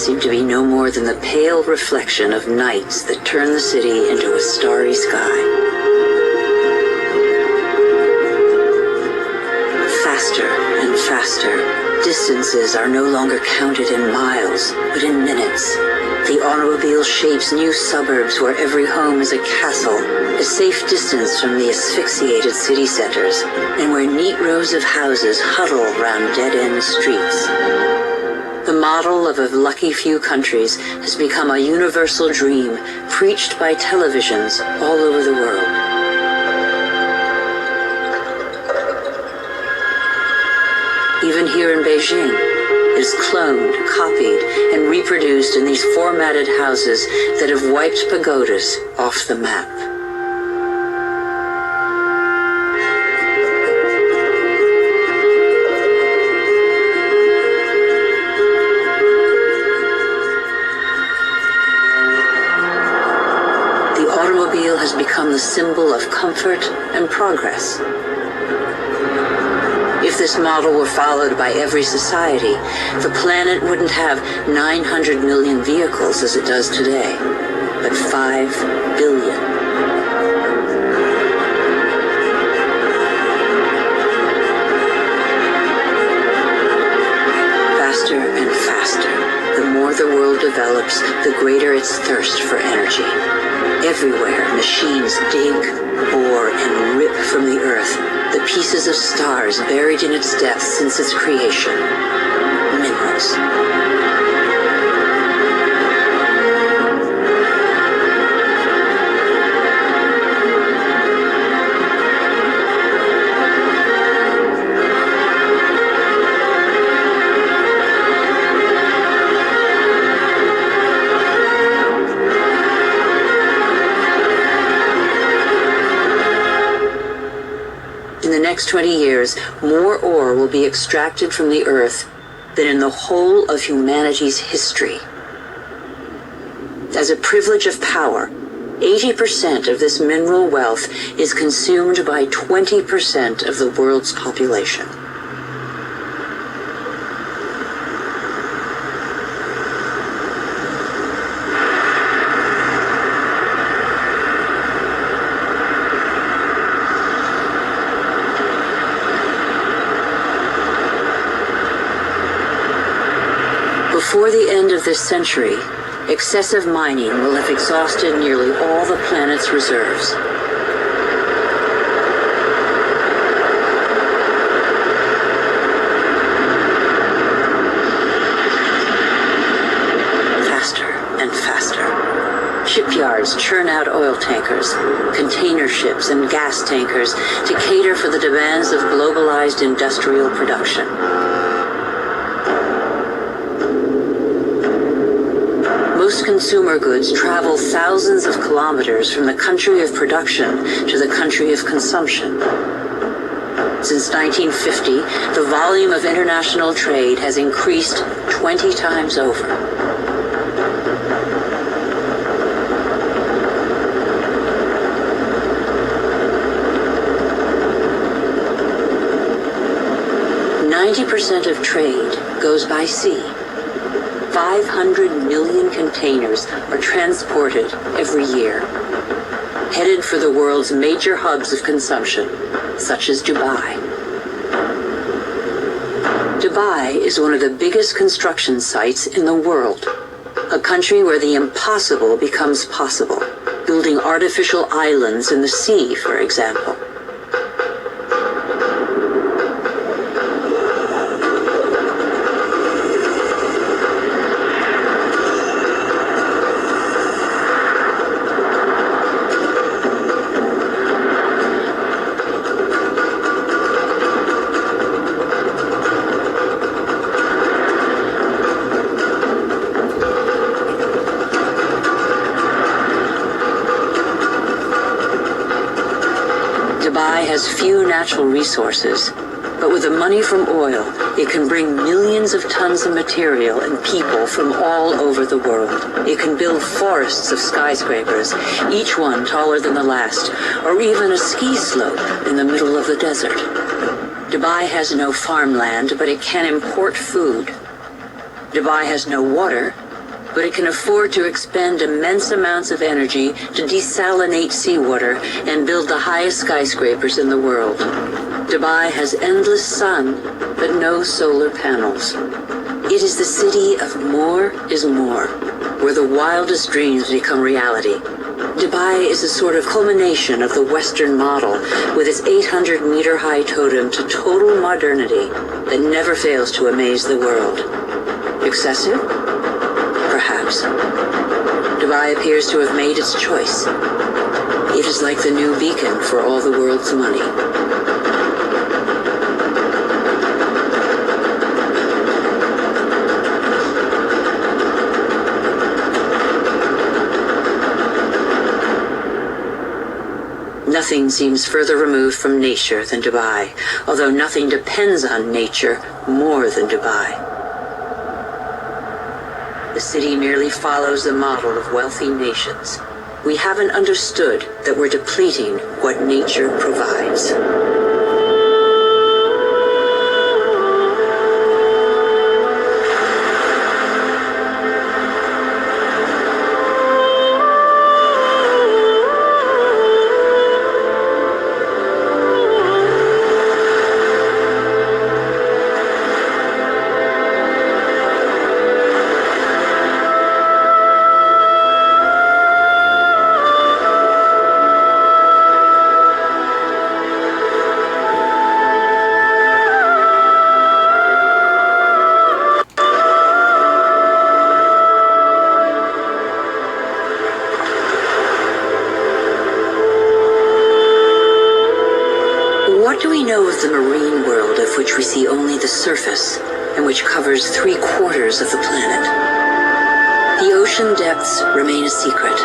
seem to be no more than the pale reflection of nights that turn the city into a starry sky. Faster and faster, distances are no longer counted in miles, but in minutes. The automobile shapes new suburbs where every home is a castle, a safe distance from the asphyxiated city centers, and where neat rows of houses huddle round dead-end streets. The model of a lucky few countries has become a universal dream preached by televisions all over the world. Even here in Beijing, it is cloned, copied, and reproduced in these formatted houses that have wiped pagodas off the map. The automobile has become the symbol of comfort and progress. If this model were followed by every society, the planet wouldn't have 900 million vehicles as it does today, but 5 billion. Faster and faster, the more the world develops, the greater its thirst for energy. Everywhere, machines dig, bore, and rip from the earth the pieces of stars buried in its depths since its creation. Minerals. In the next 20 years, more ore will be extracted from the earth than in the whole of humanity's history. As a privilege of power, 80% of this mineral wealth is consumed by 20% of the world's population. Before the end of this century, excessive mining will have exhausted nearly all the planet's reserves. Faster and faster. Shipyards churn out oil tankers, container ships, and gas tankers to cater for the demands of globalized industrial production. Most consumer goods travel thousands of kilometers from the country of production to the country of consumption. Since 1950, the volume of international trade has increased 20 times over. % of trade goes by sea. 500 million containers are transported every year, headed for the world's major hubs of consumption, such as Dubai. Dubai is one of the biggest construction sites in the world, a country where the impossible becomes possible, building artificial islands in the sea, for example. Dubai has few natural resources, but with the money from oil, it can bring millions of tons of material and people from all over the world. It can build forests of skyscrapers, each one taller than the last, or even a ski slope in the middle of the desert. Dubai has no farmland, but it can import food. Dubai has no water, but it can afford to expend immense amounts of energy to desalinate seawater and build the highest skyscrapers in the world. Dubai has endless sun, but no solar panels. It is the city of more is more, where the wildest dreams become reality. Dubai is a sort of culmination of the Western model, with its 800-meter-high totem to total modernity that never fails to amaze the world. Excessive? Perhaps. Dubai appears to have made its choice. It is like the new beacon for all the world's money. Nothing seems further removed from nature than Dubai, although nothing depends on nature more than Dubai. The city merely follows the model of wealthy nations. We haven't understood that we're depleting what nature provides. What do we know of the marine world of which we see only the surface, and which covers 3/4 of the planet? The ocean depths remain a secret.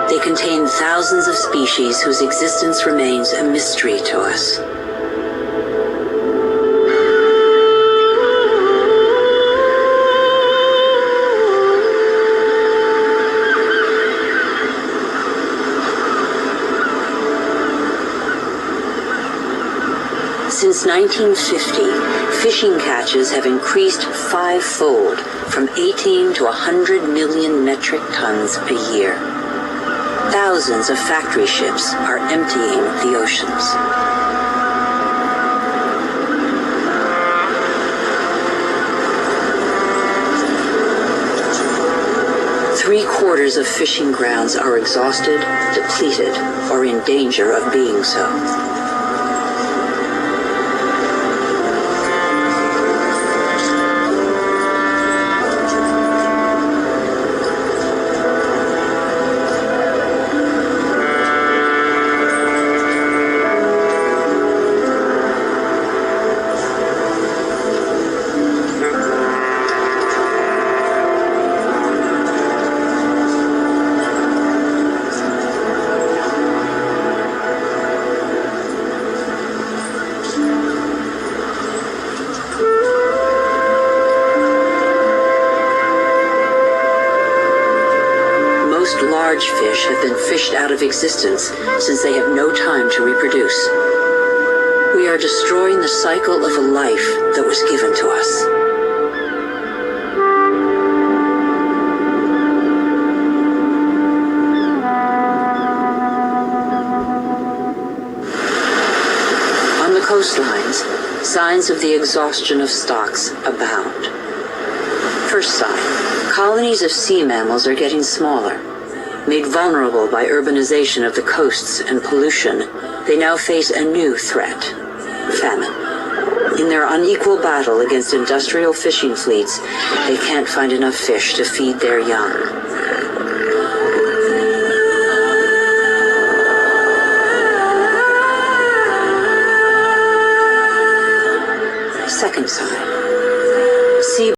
They contain thousands of species whose existence remains a mystery to us. Since 1950, fishing catches have increased 5-fold, from 18 to 100 million metric tons a year. Thousands of factory ships are emptying the oceans. Three-quarters of fishing grounds are exhausted, depleted, or in danger of being so. Most large fish have been fished out of existence since they have no time to reproduce. We are destroying the cycle of a life that was given to us. On the coastlines, signs of the exhaustion of stocks abound. First sign, colonies of sea mammals are getting smaller. Made vulnerable by urbanization of the coasts and pollution, they now face a new threat: famine. In their unequal battle against industrial fishing fleets, they can't find enough fish to feed their young. Second sign, sea